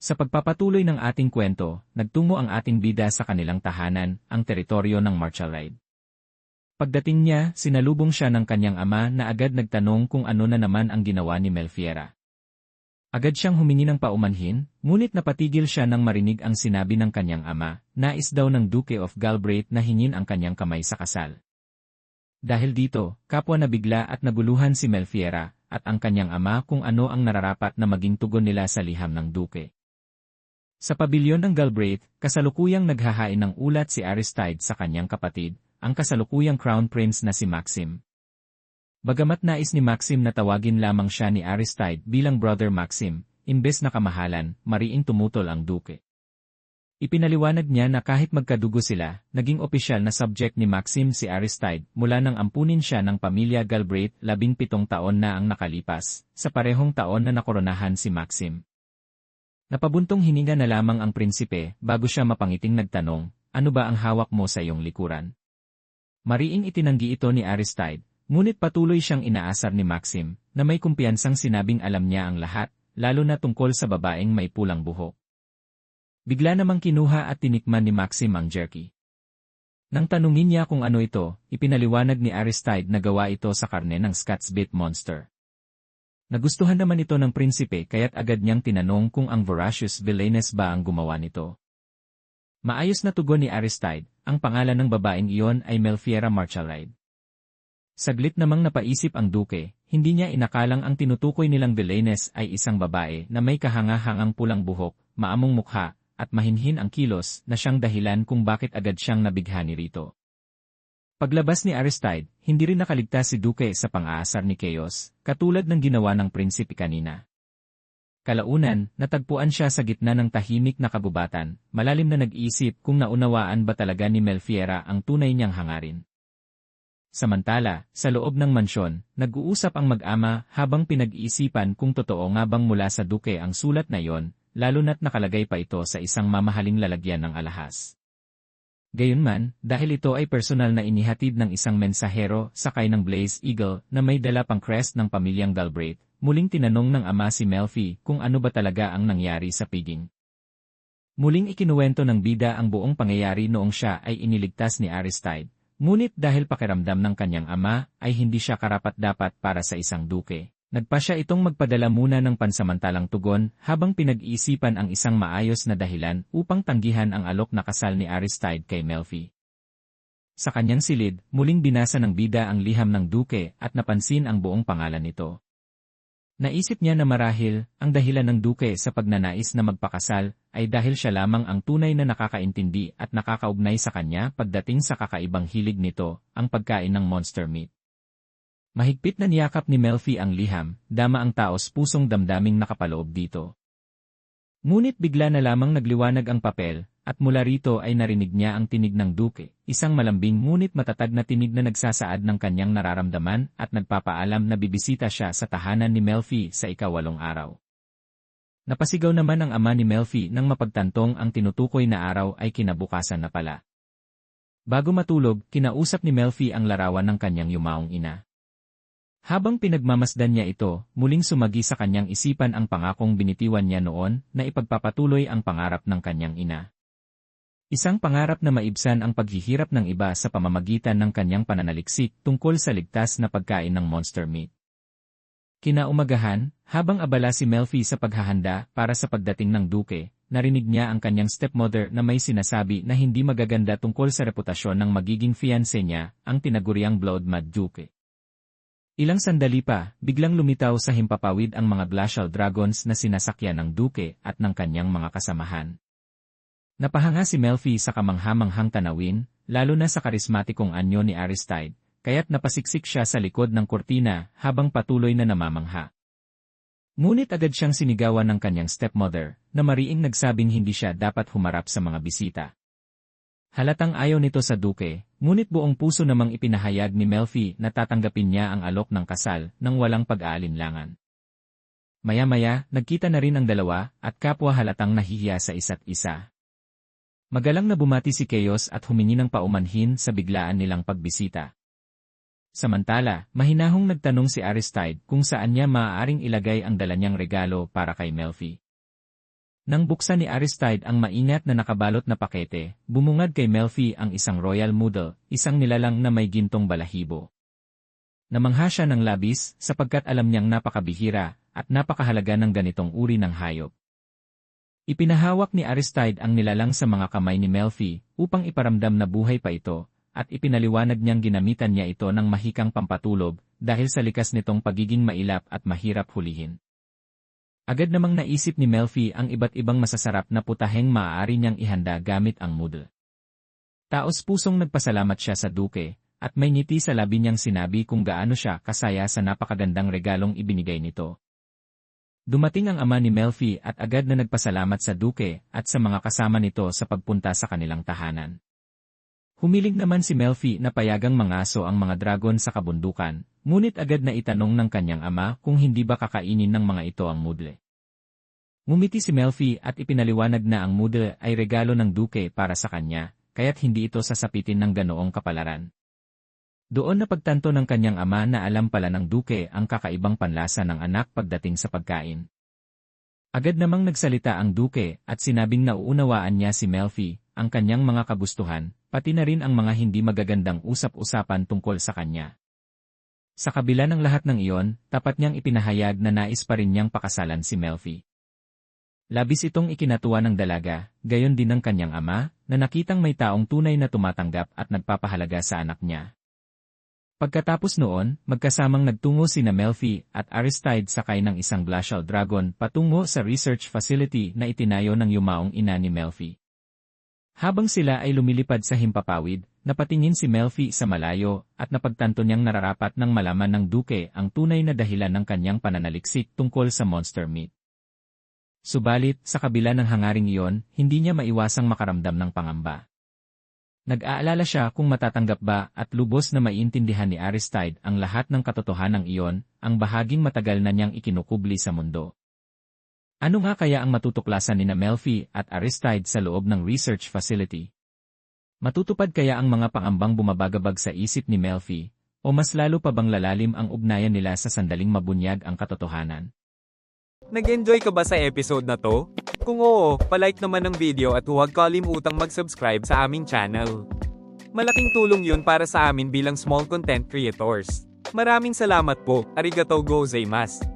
Sa pagpapatuloy ng ating kwento, nagtungo ang ating bida sa kanilang tahanan, ang teritoryo ng Marchalide. Pagdating niya, sinalubong siya ng kanyang ama na agad nagtanong kung ano na naman ang ginawa ni Melfiera. Agad siyang humingi ng paumanhin, ngunit napatigil siya nang marinig ang sinabi ng kanyang ama, nais daw ng Duke of Galbraith na hingin ang kanyang kamay sa kasal. Dahil dito, kapwa nabigla at naguluhan si Melfiera, at ang kanyang ama kung ano ang nararapat na maging tugon nila sa liham ng Duke. Sa pabilyon ng Galbraith, kasalukuyang naghahain ng ulat si Aristide sa kanyang kapatid, ang kasalukuyang Crown Prince na si Maxim. Bagamat nais ni Maxim na tawagin lamang siya ni Aristide bilang Brother Maxim, imbes na kamahalan, mariing tumutol ang Duke. Ipinaliwanag niya na kahit magkadugo sila, naging opisyal na subject ni Maxim si Aristide mula nang ampunin siya ng pamilya Galbraith 17 taon na ang nakalipas, sa parehong taon na nakoronahan si Maxim. Napabuntong hininga na lamang ang prinsipe bago siya mapangiting nagtanong, ano ba ang hawak mo sa iyong likuran? Mariing itinanggi ito ni Aristide, ngunit patuloy siyang inaasar ni Maxim, na may kumpiyansang sinabing alam niya ang lahat, lalo na tungkol sa babaeng may pulang buhok. Bigla namang kinuha at tinikman ni Maxim ang jerky. Nang tanungin niya kung ano ito, ipinaliwanag ni Aristide na gawa ito sa karne ng Scots Beat Monster. Nagustuhan naman ito ng prinsipe kaya't agad niyang tinanong kung ang voracious villainess ba ang gumawa nito. Maayos na tugon ni Aristide, ang pangalan ng babaeng iyon ay Melfiera Marchalide. Saglit namang napaisip ang Duke, hindi niya inakalang ang tinutukoy nilang villainess ay isang babae na may kahanga-hangang pulang buhok, maamong mukha, at mahinhin ang kilos na siyang dahilan kung bakit agad siyang nabighani rito. Paglabas ni Aristide, hindi rin nakaligtas si Duke sa pang-aasar ni Chaos, katulad ng ginawa ng prinsipe kanina. Kalaunan, natagpuan siya sa gitna ng tahimik na kabubatan, malalim na nag-isip kung naunawaan ba talaga ni Melfiera ang tunay niyang hangarin. Samantala, sa loob ng mansyon, nag-uusap ang mag-ama habang pinag-iisipan kung totoo nga bang mula sa Duke ang sulat na yon, lalo na't nakalagay pa ito sa isang mamahaling lalagyan ng alahas. Gayunman, dahil ito ay personal na inihatid ng isang mensahero sakay ng Blaze Eagle na may dala pang crest ng pamilyang Galbraith, muling tinanong ng ama si Melfi kung ano ba talaga ang nangyari sa piging. Muling ikinuwento ng bida ang buong pangyayari noong siya ay iniligtas ni Aristide, ngunit dahil pakiramdam ng kanyang ama ay hindi siya karapat-dapat para sa isang duke. Nagpa siya itong magpadala muna ng pansamantalang tugon habang pinag-iisipan ang isang maayos na dahilan upang tanggihan ang alok na kasal ni Aristide kay Melfi. Sa kanyang silid, muling binasa ng bida ang liham ng Duke at napansin ang buong pangalan nito. Naisip niya na marahil, ang dahilan ng Duke sa pagnanais na magpakasal ay dahil siya lamang ang tunay na nakakaintindi at nakakaugnay sa kanya pagdating sa kakaibang hilig nito, ang pagkain ng monster meat. Mahigpit na niyakap ni Melfi ang liham, dama ang taos pusong damdaming nakapaloob dito. Ngunit bigla na lamang nagliwanag ang papel, at mula rito ay narinig niya ang tinig ng Duke, isang malambing ngunit matatag na tinig na nagsasaad ng kanyang nararamdaman at nagpapaalam na bibisita siya sa tahanan ni Melfi sa ika-8 araw. Napasigaw naman ang ama ni Melfi nang mapagtantong ang tinutukoy na araw ay kinabukasan na pala. Bago matulog, kinausap ni Melfi ang larawan ng kanyang yumaong ina. Habang pinagmamasdan niya ito, muling sumagi sa kanyang isipan ang pangakong binitiwan niya noon na ipagpapatuloy ang pangarap ng kanyang ina. Isang pangarap na maibsan ang paghihirap ng iba sa pamamagitan ng kanyang pananaliksik tungkol sa ligtas na pagkain ng monster meat. Kinaumagahan, habang abala si Melfi sa paghahanda para sa pagdating ng Duke, narinig niya ang kanyang stepmother na may sinasabi na hindi magaganda tungkol sa reputasyon ng magiging fiancé niya, ang tinaguriang Blood Mad Duke. Ilang sandali pa, biglang lumitaw sa himpapawid ang mga glacial dragons na sinasakyan ng Duke at ng kanyang mga kasamahan. Napahanga si Melfi sa kamanghamanghang tanawin, lalo na sa karismatikong anyo ni Aristide, kaya't napasiksik siya sa likod ng kurtina habang patuloy na namamangha. Ngunit agad siyang sinigawan ng kanyang stepmother, na mariing nagsabing hindi siya dapat humarap sa mga bisita. Halatang ayaw nito sa Duke, ngunit buong puso namang ipinahayag ni Melfi na tatanggapin niya ang alok ng kasal nang walang pag-aalinlangan. Maya-maya, nagkita na rin ang dalawa at kapwa halatang nahihiya sa isa't isa. Magalang na bumati si Chaos at humingi ng paumanhin sa biglaan nilang pagbisita. Samantala, mahinahong nagtanong si Aristide kung saan niya maaaring ilagay ang dala niyang regalo para kay Melfi. Nang buksan ni Aristide ang maingat na nakabalot na pakete, bumungad kay Melfi ang isang royal noodle, isang nilalang na may gintong balahibo. Namangha siya ng labis sapagkat alam niyang napakabihira at napakahalaga ng ganitong uri ng hayop. Ipinahawak ni Aristide ang nilalang sa mga kamay ni Melfi upang iparamdam na buhay pa ito, at ipinaliwanag niyang ginamitan niya ito ng mahikang pampatulog dahil sa likas nitong pagiging mailap at mahirap hulihin. Agad namang naisip ni Melfi ang iba't ibang masasarap na putaheng maaari niyang ihanda gamit ang noodle. Taos-pusong nagpasalamat siya sa Duke, at may ngiti sa labi niyang sinabi kung gaano siya kasaya sa napakagandang regalong ibinigay nito. Dumating ang ama ni Melfi at agad na nagpasalamat sa Duke at sa mga kasama nito sa pagpunta sa kanilang tahanan. Humiling naman si Melfi na payagang mangaso ang mga dragon sa kabundukan, ngunit agad na itanong ng kanyang ama kung hindi ba kakainin ng mga ito ang noodle. Ngumiti si Melfi at ipinaliwanag na ang noodle ay regalo ng Duke para sa kanya, kaya't hindi ito sasapitin ng ganoong kapalaran. Doon napagtanto ng kanyang ama na alam pala ng Duke ang kakaibang panlasa ng anak pagdating sa pagkain. Agad namang nagsalita ang Duke at sinabing nauunawaan niya si Melfi, ang kanyang mga kagustuhan, pati na rin ang mga hindi magagandang usap-usapan tungkol sa kanya. Sa kabila ng lahat ng iyon, tapat niyang ipinahayag na nais pa rin niyang pakasalan si Melfi. Labis itong ikinatuwa ng dalaga, gayon din ng kanyang ama, na nakitang may taong tunay na tumatanggap at nagpapahalaga sa anak niya. Pagkatapos noon, magkasamang nagtungo sina Melfi at Aristide sakay ng isang glacial dragon patungo sa research facility na itinayo ng yumaong ina ni Melfi. Habang sila ay lumilipad sa himpapawid, napatingin si Melfi sa malayo at napagtanto niyang nararapat ng malaman ng Duke ang tunay na dahilan ng kanyang pananaliksik tungkol sa monster meat. Subalit, sa kabila ng hangaring iyon, hindi niya maiwasang makaramdam ng pangamba. Nag-aalala siya kung matatanggap ba at lubos na maiintindihan ni Aristide ang lahat ng katotohanan iyon, ang bahaging matagal na niyang ikinukubli sa mundo. Ano nga kaya ang matutuklasan ni Melfi at Aristide sa loob ng research facility? Matutupad kaya ang mga pangambang bumabagabag sa isip ni Melfi, o mas lalo pa bang lalalim ang ugnayan nila sa sandaling mabunyag ang katotohanan? Nag-enjoy ka ba sa episode na to? Kung oo, palike naman ng video at huwag kalimutang mag-subscribe sa aming channel. Malaking tulong yun para sa amin bilang small content creators. Maraming salamat po, arigatou gozaimasu.